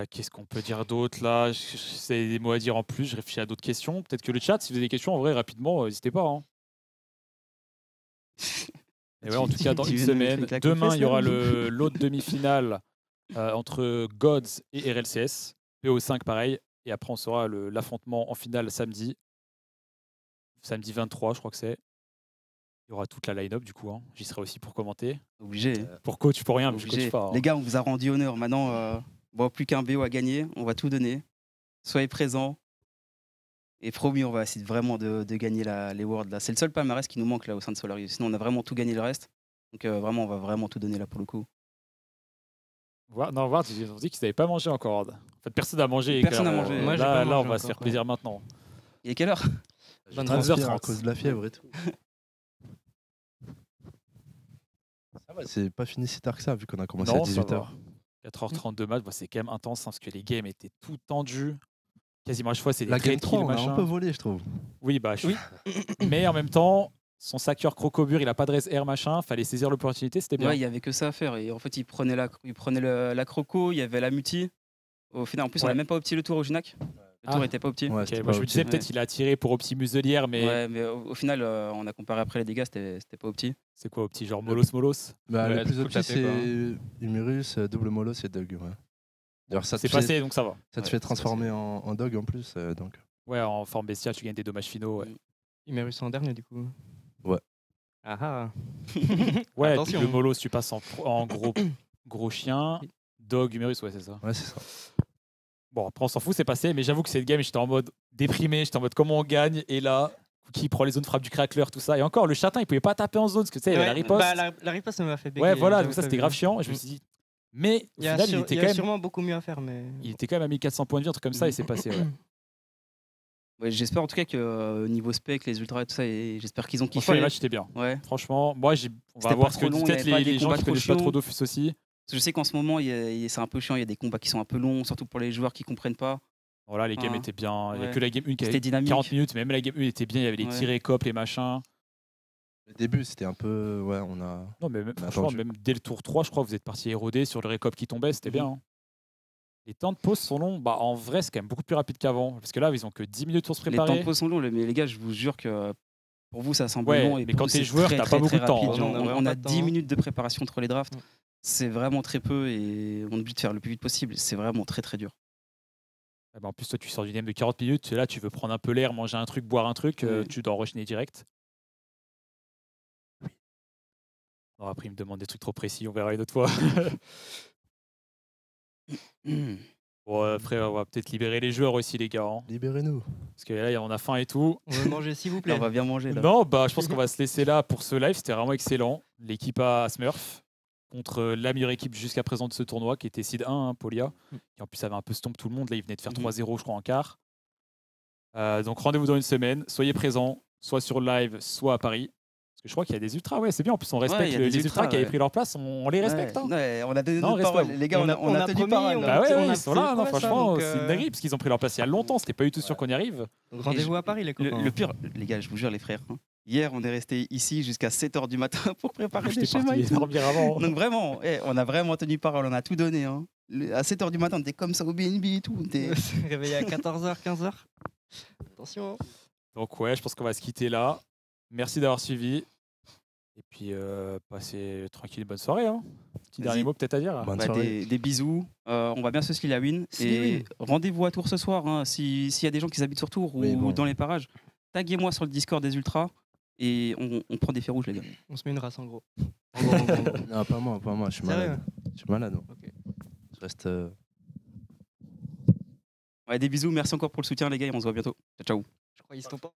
Qu'est-ce qu'on peut dire d'autre là? C'est des mots à dire en plus. Je réfléchis à d'autres questions. Peut-être que le chat, si vous avez des questions, en vrai, rapidement, n'hésitez pas. Hein. Et ouais, en tout cas, dans Tu une viens de me semaine, claquer la demain, fesse, il y aura là. l'autre demi-finale entre Gods et RLCS. PO5, pareil. Et après, on saura l'affrontement en finale samedi. Samedi 23, je crois que c'est. Il y aura toute la line-up, du coup. Hein. J'y serai aussi pour commenter. Obligé. Pour coach, pour rien, mais je Obligé. coach pas. Hein. Les gars, on vous a rendu honneur. Maintenant, bon, plus qu'un BO à gagner. On va tout donner. Soyez présents. Et promis, on va essayer vraiment de gagner les Worlds. Là. C'est le seul palmarès qui nous manque là au sein de Solarius. Sinon, on a vraiment tout gagné le reste. Donc vraiment, on va vraiment tout donner là pour le coup. Non, Ward, ils ont dit qu'ils n'avaient pas mangé encore. En fait, personne n'a mangé. Personne n'a clairement. mangé. Moi, j'ai Là, pas là, on mangé va se faire encore, plaisir maintenant. Il est quelle heure? Je 23h30. transpire à cause de la fièvre et tout. Ça va, c'est pas fini si tard que ça, vu qu'on a commencé Non, à ça 18h. va. 4h32 match, bah, c'est quand même intense hein, parce que les games étaient tout tendus. Quasiment à chaque fois, c'est des La game trade 3, kills, on a machin. un peu volé, je trouve. Oui, bah, mais en même temps, son saqueur Crocobur, il a pas de res air, machin. Fallait saisir l'opportunité, c'était bien. Ouais, il y avait que ça à faire. Et en fait, il prenait la croco, il y avait la muti. Au final, en plus, on Ouais. n'a même pas opti le tour au Junac. Le tour était pas opti. Ouais, Ok, c'était moi, pas je me disais opti. peut-être il a tiré pour Opti Muselière, mais Ouais, mais au final, on a comparé après les dégâts, c'était pas opti. c'est quoi Opti? Genre Molos? Bah, Ouais, le plus faut que opti, ça fait pas, c'est Humurus, double molos et dog. Ouais. D'ailleurs, ça te C'est fait- passé, donc ça va. Ça te Ouais, fait c'est transformer en dog en plus. Donc. Ouais, en forme bestiale, tu gagnes des dommages finaux. Ouais, Il m'a réussi en dernier, du coup. Ouais. Ah ah. ouais Attention. le Molos, tu passes en gros chien. Dog, Humérus, ouais, c'est ça. Ouais, c'est ça. Bon, après, on s'en fout, c'est passé, mais j'avoue que cette game, j'étais en mode déprimé, j'étais en mode comment on gagne, et là, qui prend les zones frappe du crackler, tout ça. Et encore, le chatin, il pouvait pas taper en zone, parce que tu sais, il y avait la riposte. Bah, la riposte, ça m'a fait bégayer. Ouais, voilà, j'avais donc ça, pas c'était vu. grave chiant. Et je me suis dit, mais au Il y a, final, sur- il était il y quand a même. sûrement beaucoup mieux à faire, mais. Il était quand même à 1400 points de vie, un truc comme ça, et c'est passé. Ouais. Ouais, j'espère en tout cas que niveau spec, les ultras et tout ça, et j'espère qu'ils ont Franchement, kiffé. les matchs étaient bien. Ouais. Franchement, moi, on va C'était voir pas ce que trop disent long, peut-être il y avait pas les des gens combats qui trop connaissent pas trop chiants. Dofus aussi. Parce que je sais qu'en ce moment, c'est un peu chiant, il y a des combats qui sont un peu longs, surtout pour les joueurs qui comprennent pas. Voilà, les games Ah, étaient bien. Il n'y a ouais. que la game 1 qui C'était avait dynamique. 40 minutes, mais même la game 1 était bien. Il y avait les Ouais. tirés, cop, les machins. Le début, c'était un peu. Ouais, on a. Non, mais même, Mais franchement, attendu. même dès le tour 3, je crois que vous êtes parti érodé sur le récop qui tombait, c'était Mhm. bien. Hein. Les temps de pause sont longs. Bah, en vrai, c'est quand même beaucoup plus rapide qu'avant. Parce que là, ils ont que 10 minutes pour se Les temps préparer. de pause sont longs, mais les gars, je vous jure que pour vous, ça semble Ouais, long. Et mais pour quand nous, t'es c'est joueur, très, t'as très, pas beaucoup très de temps, rapide. hein. Genre, On a vraiment on pas a de 10 temps, hein. minutes de préparation entre les drafts. Ouais. C'est vraiment très peu et on est obligé de faire le plus vite possible. C'est vraiment très, très dur. Ah bah, en plus, toi, tu sors d'une game de 40 minutes. Là, tu veux prendre un peu l'air, manger un truc, boire un truc. Ouais. Tu dois enchaîner direct. Non, après, il me demande des trucs trop précis. On verra une autre fois. Bon, après, on va peut-être libérer les joueurs aussi, les gars. Hein. Libérez-nous. Parce que là, on a faim et tout. On veut manger, s'il vous Là, plaît. on va bien manger. Là. Non, bah, je pense qu'on va se laisser là pour ce live. C'était vraiment excellent. L'équipe à Smurf contre la meilleure équipe jusqu'à présent de ce tournoi, qui était Seed 1, hein, Polia, qui en plus avait un peu stomp tout le monde. Là, il venait de faire 3-0, je crois, en quart. Donc, rendez-vous dans une semaine. Soyez présents, soit sur live, soit à Paris. Parce que je crois qu'il y a des ultras. Ouais, c'est bien. En plus, on respecte il y a les des ultras ultras, qui avaient ouais. pris leur place. On les respecte. Ouais, Hein. ouais, on a donné Non, notre respect. parole. Les gars, on a on a tenu promis, parole. on a- Bah ouais, on ouais, a ils sont là. fait Non, une promesse, franchement, donc, c'est une dinguerie parce qu'ils ont pris leur place il y a longtemps. C'était pas du tout sûr qu'on y arrive. Donc, rendez-vous à Paris, les copains. Le pire, les gars, je vous jure, les frères. Hein, hier, on est resté ici jusqu'à 7h du matin pour préparer des J'étais schémas. parti et tout. dormir avant. Donc vraiment, on a vraiment tenu parole, on a tout donné. Hein. À 7h du matin, on était comme ça au BNB et tout. On était- On s'est réveillé à 14h, 15h. Attention. hein. Donc ouais, je pense qu'on va se quitter là. Merci d'avoir suivi. Et puis passez tranquille, bonne soirée. Hein. Petit Vas-y. dernier mot peut-être à dire. Bonne Bah, soirée. des bisous. On va bien se sliller la win. Et rendez-vous à Tours ce soir. Hein, s'il y a des gens qui habitent sur Tours Oui, ou bon. dans les parages, taguez-moi sur le Discord des Ultras. Et on prend des fers rouges, les gars. On se met une race en gros. Non, pas moi, je suis Sérieux malade. Je suis malade. moi. Ok. Je reste. Ouais, des bisous, merci encore pour le soutien, les gars. Et on se voit bientôt. Ciao, ciao. Je crois qu'ils se pas.